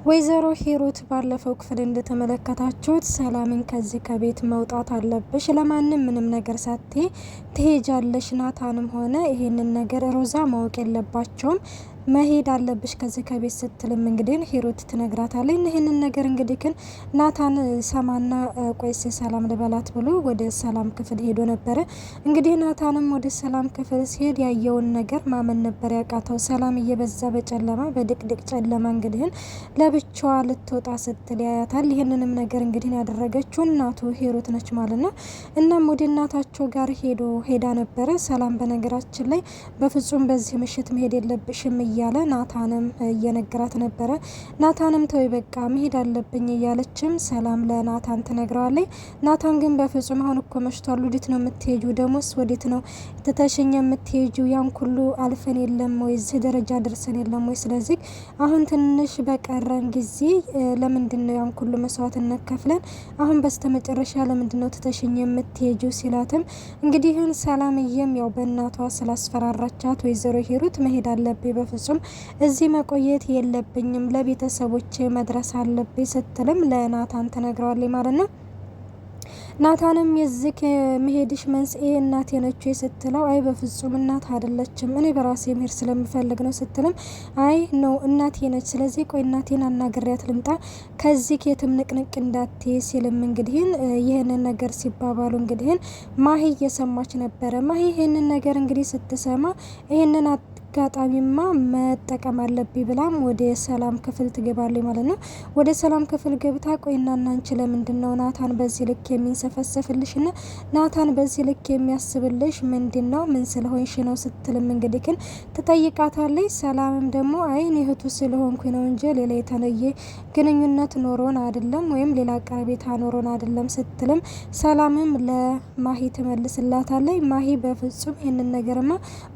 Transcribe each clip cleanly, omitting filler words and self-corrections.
ወይዘሮ ሂሩት ባለፈው ክፍል እንደተመለከታችሁት ሰላምን ከዚህ ከቤት መውጣት አለብሽ፣ ለማንም ምንም ነገር ሳትይ ትሄጃለሽ፣ ናታንም ሆነ ይሄንን ነገር ሮዛ ማወቅ የለባቸውም መሄድ አለብሽ ከዚህ ከቤት ስትልም እንግዲህ ሂሩት ትነግራታለች። ይህንን ነገር እንግዲህ ግን ናታን ሰማና ቆይስ ሰላም ልበላት ብሎ ወደ ሰላም ክፍል ሄዶ ነበረ። እንግዲህ ናታንም ወደ ሰላም ክፍል ሲሄድ ያየውን ነገር ማመን ነበር ያቃተው። ሰላም እየበዛ በጨለማ በድቅድቅ ጨለማ እንግዲህ ለብቻዋ ልትወጣ ስትል ያያታል። ይህንንም ነገር እንግዲህ ያደረገችው እናቱ ሂሩት ነች ማለት ነው። እናም ወደ እናታቸው ጋር ሄዳ ነበረ። ሰላም በነገራችን ላይ በፍጹም በዚህ ምሽት መሄድ የለብሽም እያለ ናታንም እየነገራት ነበረ። ናታንም ተወይ በቃ መሄድ አለብኝ እያለችም ሰላም ለናታን ትነግረዋለች። ናታን ግን በፍጹም አሁን እኮ መሽቷል፣ ወዴት ነው የምትሄጂው? ደሞስ ወዴት ነው ትተሽኝ የምትሄጂው? ያን ሁሉ አልፈን የለም ወይ? እዚህ ደረጃ ደርሰን የለም ወይ? ስለዚህ አሁን ትንሽ በቀረን ጊዜ ለምንድን ነው ያን ሁሉ መስዋዕትነት ከፍለን አሁን በስተመጨረሻ ለምንድን ነው ትተሽኝ የምትሄጂው? ሲላትም እንግዲህ ሰላምዬም ያው በእናቷ ስላስፈራራቻት ወይዘሮ ሂሩት መሄድ አለብኝ በፍጹም እዚህ መቆየት የለብኝም ለቤተሰቦቼ መድረስ አለብኝ ስትልም ለናታን ተነግረዋለች ማለት ነው። ናታንም የዚህ መሄድሽ መንስኤ እናቴ ነች ስትለው አይ በፍጹም እናት አይደለችም እኔ በራሴ መሄድ ስለምፈልግ ነው ስትልም አይ ነው እናቴ ነች፣ ስለዚህ ቆይ እናቴን አናግሪያት ልምጣ ከዚህ የትም ንቅንቅ እንዳትይ ሲልም እንግዲህ ይህንን ነገር ሲባባሉ እንግዲህ ማሂ እየሰማች ነበረ። ማሂ ይህንን ነገር እንግዲህ ስትሰማ ይህንን አጋጣሚማ መጠቀም አለብኝ ብላም ወደ ሰላም ክፍል ትገባለች ማለት ነው። ወደ ሰላም ክፍል ገብታ ቆይና እናንቺ ለምንድን ነው ናታን በዚህ ልክ የሚንሰፈሰፍልሽና ናታን በዚህ ልክ የሚያስብልሽ ምንድን ነው? ምን ስለሆንሽ ነው? ስትልም እንግዲህ ግን ትጠይቃታለች። ሰላምም ደግሞ አይን እህቱ ስለሆንኩ ነው እንጂ ሌላ የተለየ ግንኙነት ኖሮን አይደለም ወይም ሌላ ቀረቤታ ኖሮን አይደለም ስትልም ሰላምም ለማሂ ትመልስላታለች። ማሂ በፍጹም ይህንን ነገርማ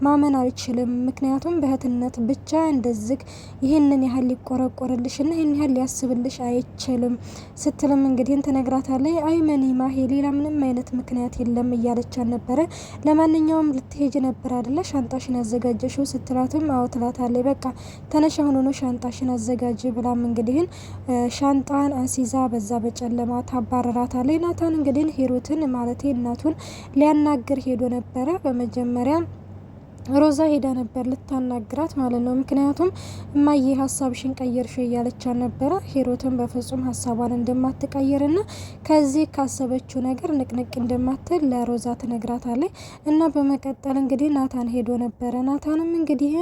ማመን አልችልም፣ ምክንያቱም በእህትነት ብቻ እንደዚህ ይህንን ያህል ሊቆረቆርልሽና ይህን ያህል ሊያስብልሽ አይችልም ስትልም እንግዲህ ትነግራታለች። አይመኒ ማሂ ሌላ ምንም አይነት ምክንያት የለም እያለቻት ነበረ። ለማንኛውም ልትሄጅ ነበር አይደለ ሻንጣሽን ያዘጋጀሽው ስትላትም አዎ ትላታለች። በቃ ተነሽ አሁን ሆኖ ሻንጣሽን አዘጋጅ ብላም እንግዲህ ሻንጣን አሲዛ በዛ በጨለማ ታባረራታለች። ናታን እንግዲህ ሂሩትን ማለቴ እናቱን ሊያናግር ሄዶ ነበረ። በመጀመሪያ ሮዛ ሄዳ ነበር ልታናግራት ማለት ነው። ምክንያቱም እማዬ ሀሳብሽን ቀየርሽ እያለቻት ነበረ። ሂሩትን በፍጹም ሀሳቧን እንደማትቀይርና ከዚህ ካሰበችው ነገር ንቅንቅ እንደማትል ለሮዛ ትነግራታለች። እና በመቀጠል እንግዲህ ናታን ሄዶ ነበረ። ናታንም እንግዲህ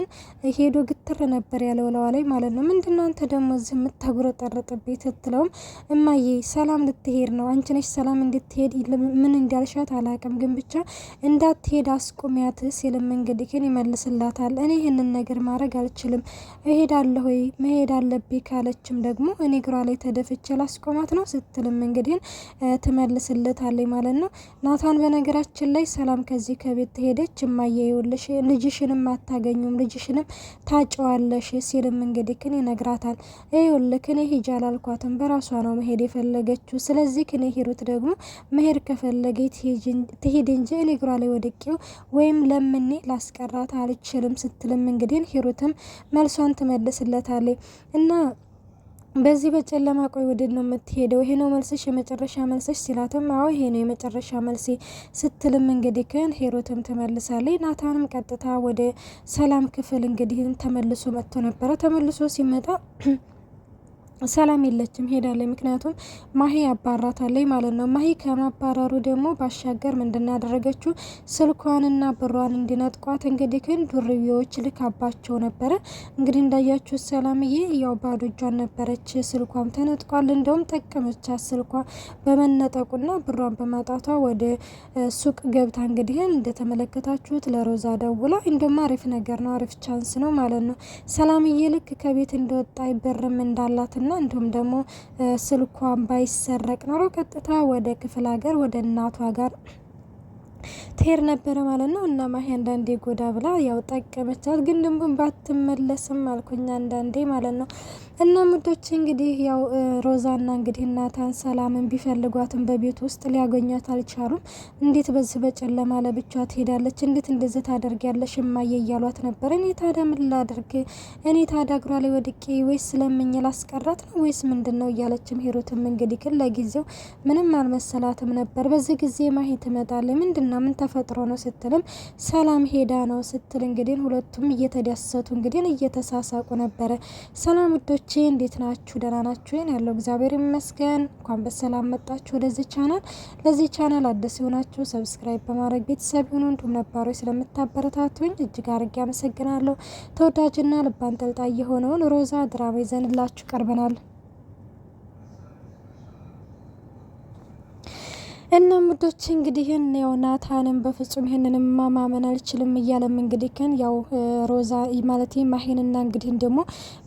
ሄዶ ግትር ነበር ያለው ላይ ማለት ነው። ምንድነው አንተ ደግሞ እዚህ የምታጉረጠረጥብኝ ስትለውም እማዬ ሰላም ልትሄድ ነው፣ አንቺ ነሽ ሰላም እንድትሄድ ምን እንዳልሻት አላቅም፣ ግን ብቻ እንዳትሄድ አስቁሚያት ሲልም እንግዲህ ግን ይመልስላታል። እኔ ይህንን ነገር ማድረግ አልችልም፣ እሄዳለሁ ወይ መሄድ አለብኝ ካለችም ደግሞ እኔ እግሯ ላይ ተደፍቼ ላስቆማት ነው ስትልም እንግዲህ ትመልስልታለች ማለት ነው። ናታን በነገራችን ላይ ሰላም ከዚህ ከቤት ተሄደች እማዬ ይኸውልሽ ልጅሽንም አታገኙም ልጅሽንም ታጨዋለሽ ሲልም እንግዲህ ግን ይነግራታል። ይኸውልህ እኔ ሂጅ አላልኳትም፣ በራሷ ነው መሄድ የፈለገችው። ስለዚህ እኔ ሂሩት ደግሞ መሄድ ከፈለገ ትሄድ እንጂ እኔ እግሯ ላይ ወድቄው ወይም ለምኔ ላስቀ ራት አልችልም ስትልም እንግዲህ ሂሩትም መልሷን ትመልስለታለች። እና በዚህ በጨለማ ቆይ ወዴት ነው የምትሄደው? ይሄ ነው መልስሽ የመጨረሻ መልስሽ ሲላትም አዎ ይሄ ነው የመጨረሻ መልሴ ስትልም እንግዲህ ግን ሂሩትም ትመልሳለች። ናታንም ቀጥታ ወደ ሰላም ክፍል እንግዲህ ተመልሶ መጥቶ ነበረ። ተመልሶ ሲመጣ ሰላም የለችም ሄዳለች። ምክንያቱም ማሂ አባራታለች ማለት ነው። ማሂ ከማባረሩ ደግሞ ባሻገር ምንድን ያደረገችው ስልኳንና ብሯን እንዲነጥቋት እንግዲህ ግን ዱርዬዎች ልካባቸው ነበረ። እንግዲህ እንዳያችሁ ሰላምዬ ያው ባዶ እጇን ነበረች፣ ስልኳም ተነጥቋል። እንደውም ጠቀመቻት ስልኳ በመነጠቁና ብሯን በማጣቷ ወደ ሱቅ ገብታ እንግዲህ እንደተመለከታችሁት ለሮዛ ደውላ እንደውም አሪፍ ነገር ነው አሪፍ ቻንስ ነው ማለት ነው። ሰላምዬ ልክ ከቤት እንደወጣ ብርም እንዳላት እና እንዲሁም ደግሞ ስልኳን ባይሰረቅ ኖሮ ቀጥታ ወደ ክፍለ ሀገር ወደ እናቷ ጋር ትሄድ ነበረ ማለት ነው። እና ማሂ አንዳንዴ ጎዳ ብላ ያው ጠቀመቻት፣ ግን ደግሞ ባትመለስም አልኩኝ አንዳንዴ ማለት ነው። እና ሙዶች እንግዲህ ያው ሮዛና እንግዲህ ናታን ሰላምን ቢፈልጓትም በቤት ውስጥ ሊያገኟት አልቻሉም። እንዴት በዚህ በጨለማ ለብቻዋ ትሄዳለች? እንዴት እንደዚህ ታደርጊያለሽ እማዬ እያሏት ነበር። እኔ ታዲያ ምን ላድርግ? እኔ ታዲያ እግሯ ላይ ወድቄ ወይስ ስለምኝ ላስቀራት ነው ወይስ ምንድን ነው እያለችም ሂሩትም እንግዲህ ግን ለጊዜው ምንም አልመሰላትም ነበር። በዚህ ጊዜ ማሂ ትመጣለች። ምንድነው ምን ተፈጥሮ ነው ስትልም ሰላም ሄዳ ነው ስትል እንግዲህ ሁለቱም እየተደሰቱ እንግዲህ እየተሳሳቁ ነበረ። ሰላም ውዶቼ እንዴት ናችሁ? ደህና ናችሁ? ያለው እግዚአብሔር ይመስገን። እንኳን በሰላም መጣችሁ ወደዚህ ቻናል። ለዚህ ቻናል አዲስ የሆናችሁ ሰብስክራይብ በማድረግ ቤተሰብ ሁኑ። እንዲሁም ነባሮች ስለምታበረታቱኝ እጅግ አድርጌ አመሰግናለሁ። ተወዳጅና ልብ አንጠልጣይ የሆነውን ሮዛ ድራማ ይዘንላችሁ ቀርበናል። እና ሙዶች እንግዲህ ያው ናታንም በፍጹም ይሄንን ማመን አልችልም እያለም እንግዲህ ያው ሮዛ ማለት ማሂንና እንግዲህ ደግሞ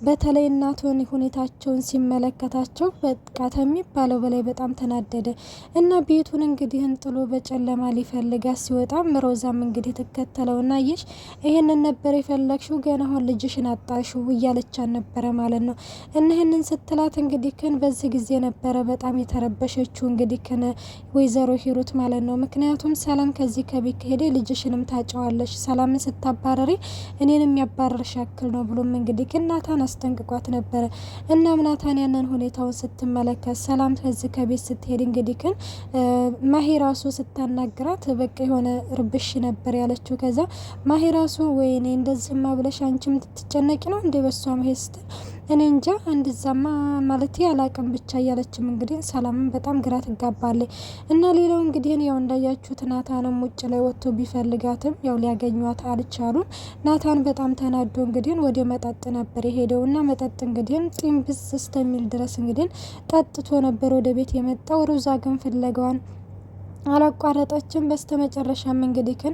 በተለይ እናቱን ሁኔታቸውን ሲመለከታቸው በቃ ከሚባለው በላይ በጣም ተናደደ እና ቤቱን እንግዲህ ጥሎ በጨለማ ሊፈልጋ ሲወጣም ሮዛም እንግዲህ ተከተለውና ይሽ ይሄንን ነበር የፈለግሽው ገና አሁን ልጅሽን አጣሽው እያለቻን ነበረ ማለት ነው። እና ይሄንን ስትላት እንግዲህ በዚህ ጊዜ ነበረ በጣም የተረበሸችው እንግዲህ ወይዘሮ ሂሩት ማለት ነው። ምክንያቱም ሰላም ከዚህ ከቤት ከሄደ ልጅሽንም ታጫዋለሽ፣ ሰላምን ስታባረሪ እኔንም ያባረርሽ ያክል ነው ብሎም እንግዲህ ግን ናታን አስጠንቅቋት ነበረ። እናም ናታን ያንን ሁኔታውን ስትመለከት ሰላም ከዚህ ከቤት ስትሄድ እንግዲህ ግን ማሂ ራሱ ስታናግራት በቃ የሆነ ርብሽ ነበር ያለችው። ከዛ ማሂ ራሱ ወይኔ እንደዚህማ ብለሽ አንቺም ትጨነቂ ነው እንደ በሷ መሄድ ስትል እኔ እንጃ አንድዛማ ማለት ያላቅም ብቻ እያለችም እንግዲህ ሰላምን በጣም ግራ ትጋባለች። እና ሌላው እንግዲህ ያው እንዳያችሁት ናታንም ውጭ ላይ ወጥቶ ቢፈልጋትም ያው ሊያገኟት አልቻሉም። ናታን በጣም ተናዶ እንግዲህ ወደ መጠጥ ነበር የሄደው እና መጠጥ እንግዲህ ጢም ብስ እስከሚል ድረስ እንግዲህ ጠጥቶ ነበር ወደ ቤት የመጣው። ሮዛ ግን ፍለጋዋን አላቋረጠችም። በስተመጨረሻም እንግዲህ ግን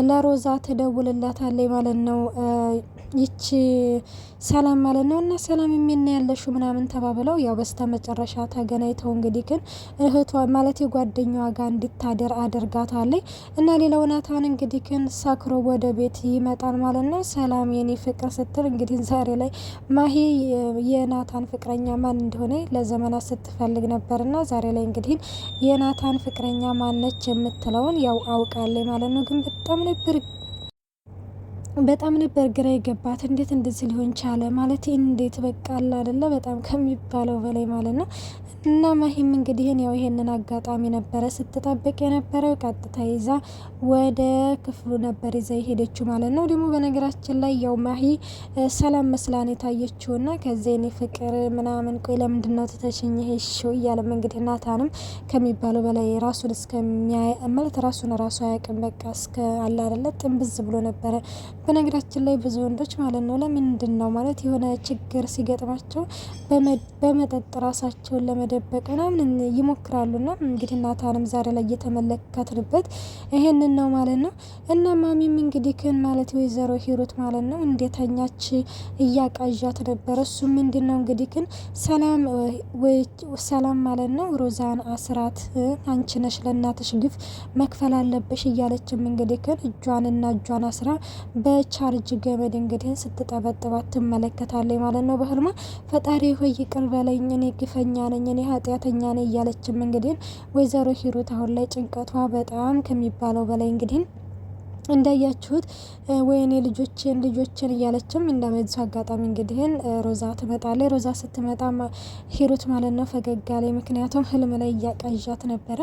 ለሮዛ ትደውልላታለች ማለት ነው ይቺ ሰላም ማለት ነው። እና ሰላም የሚና ያለሹ ምናምን ተባብለው ያው በስተመጨረሻ ተገናኝተው እንግዲህ ግን እህቷ ማለት የጓደኛዋ ጋር እንድታደር አድርጋታለች። እና ሌላው ናታን እንግዲህ ግን ሰክሮ ወደ ቤት ይመጣል ማለት ነው። ሰላም የኔ ፍቅር ስትል እንግዲህ ዛሬ ላይ ማሂ የናታን ፍቅረኛ ማን እንደሆነ ለዘመናት ስትፈልግ ነበርና ዛሬ ላይ እንግዲህ የናታን ፍቅረኛ ማነች የምትለውን ያው አውቃለች ማለት ነው። ግን በጣም ነበር ግራ የገባት። እንዴት እንደዚህ ሊሆን ቻለ ማለት እንዴት በቃ አለ አይደለ በጣም ከሚባለው በላይ ማለት ነው። እና ማሂም እንግዲህ ያው ይሄንን አጋጣሚ ነበረ ስትጠብቅ የነበረው። ቀጥታ ይዛ ወደ ክፍሉ ነበር ይዛ የሄደችው ማለት ነው። ደግሞ በነገራችን ላይ ያው ማሂ ሰላም መስላን የታየችውና ከዚህ እኔ ፍቅር ምናምን ቆይ ለምንድን ነው ተተሽኝ ሄሽው እያለም እንግዲህ ናታንም ከሚባለው በላይ ራሱን እስከሚያይ ማለት ራሱን ራሱ አያውቅም በቃ እስከ አለ አይደለ ጥንብዝ ብሎ ነበረ። በነገራችን ላይ ብዙ ወንዶች ማለት ነው ለምንድን ነው ማለት የሆነ ችግር ሲገጥማቸው በመጠጥ ራሳቸውን ለመደበቅ ምናምን ይሞክራሉና እንግዲህ ናታንም ዛሬ ላይ እየተመለከትንበት ይሄንን ነው ማለት ነው። እና ማሚም እንግዲህ ክን ማለት ወይዘሮ ሂሩት ማለት ነው እንደተኛች እያቃዣት ነበር። እሱ ምንድነው እንግዲህ ክን ሰላም ማለት ነው ሮዛን አስራት አንቺ ነሽ ለእናትሽ ግፍ መክፈል አለብሽ እያለችም እንግዲህ ክን እጇን አስራ በቻርጅ ገመድ እንግዲህ ስትጠበጥባት ትመለከታለች ማለት ነው በህልማ። ፈጣሪ ሆይ ይቅር በለኝ እኔ ግፈኛ ነኝ እኔ ኃጢአተኛ ነኝ እያለችም እንግዲህ ወይዘሮ ሂሩት አሁን ላይ ጭንቀቷ በጣም ከሚባለው በላይ እንግዲህ እንዳያችሁት ወይኔ ልጆችን እያለችም እንደመዙ አጋጣሚ እንግዲህ ሮዛ ትመጣለች። ሮዛ ስትመጣ ሂሩት ማለት ነው ፈገግ አለች። ምክንያቱም ህልም ላይ እያቃዣት ነበረ።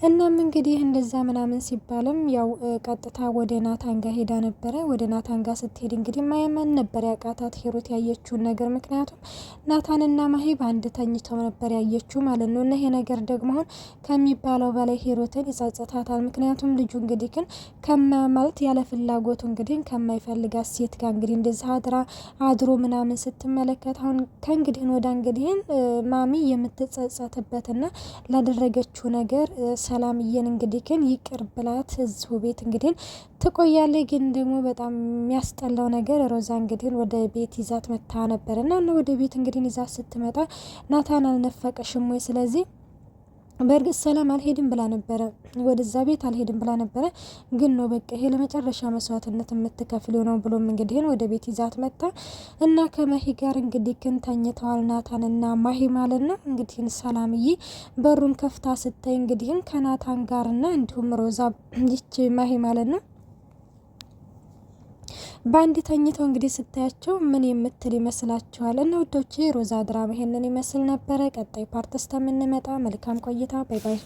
እናም እንግዲህ እንደዛ ምናምን ሲባልም ያው ቀጥታ ወደ ናታን ጋር ሄዳ ነበረ። ወደ ናታን ጋር ስትሄድ እንግዲህ ማየመን ነበር ያቃታት ሂሩት ያየችውን ነገር። ምክንያቱም ናታንና ማሂ በአንድ ተኝተው ነበር ያየችው ማለት ነው። እና ይሄ ነገር ደግሞ አሁን ከሚባለው በላይ ሂሩትን ይጸጽታታል። ምክንያቱም ልጁ እንግዲህ ግን ማለት ያለ ፍላጎቱ እንግዲህ ከማይፈልጋት ሴት ጋር እንግዲህ እንደዛ አድሮ ምናምን ስትመለከት አሁን ከእንግዲህ ወደ እንግዲህ ማሚ የምትጸጸትበትና ላደረገችው ነገር ሰላምዬን እንግዲህ ግን ይቅር ብላት እዚሁ ቤት እንግዲህ ትቆያለች። ግን ደግሞ በጣም የሚያስጠላው ነገር ሮዛ እንግዲህ ወደ ቤት ይዛት መታ ነበር እና ወደ ቤት እንግዲህ ይዛት ስትመጣ ናታን አልነፈቀሽም ወይ? ስለዚህ በእርግጥ ሰላም አልሄድም ብላ ነበረ፣ ወደዛ ቤት አልሄድም ብላ ነበረ። ግን ነው በቃ ይሄ ለመጨረሻ መስዋዕትነት የምትከፍለው ነው ብሎም እንግዲህ ወደ ቤት ይዛት መጣ እና ከማሂ ጋር እንግዲህ ግን ተኝተዋል ናታን እና ማሂ ማለት ነው። እንግዲህ ሰላምዬ በሩን ከፍታ ስታይ እንግዲህ ከናታን ጋርና እንዲሁም ሮዛ ይች ማሂ ማለት ነው በአንድ ተኝተው እንግዲህ ስታያቸው ምን የምትል ይመስላችኋል? እና ውዶቼ ሮዛ ድራማ ይሄንን ይመስል ነበረ። ቀጣይ ፓርት እስከምንመጣ መልካም ቆይታ። ባይ ባይ።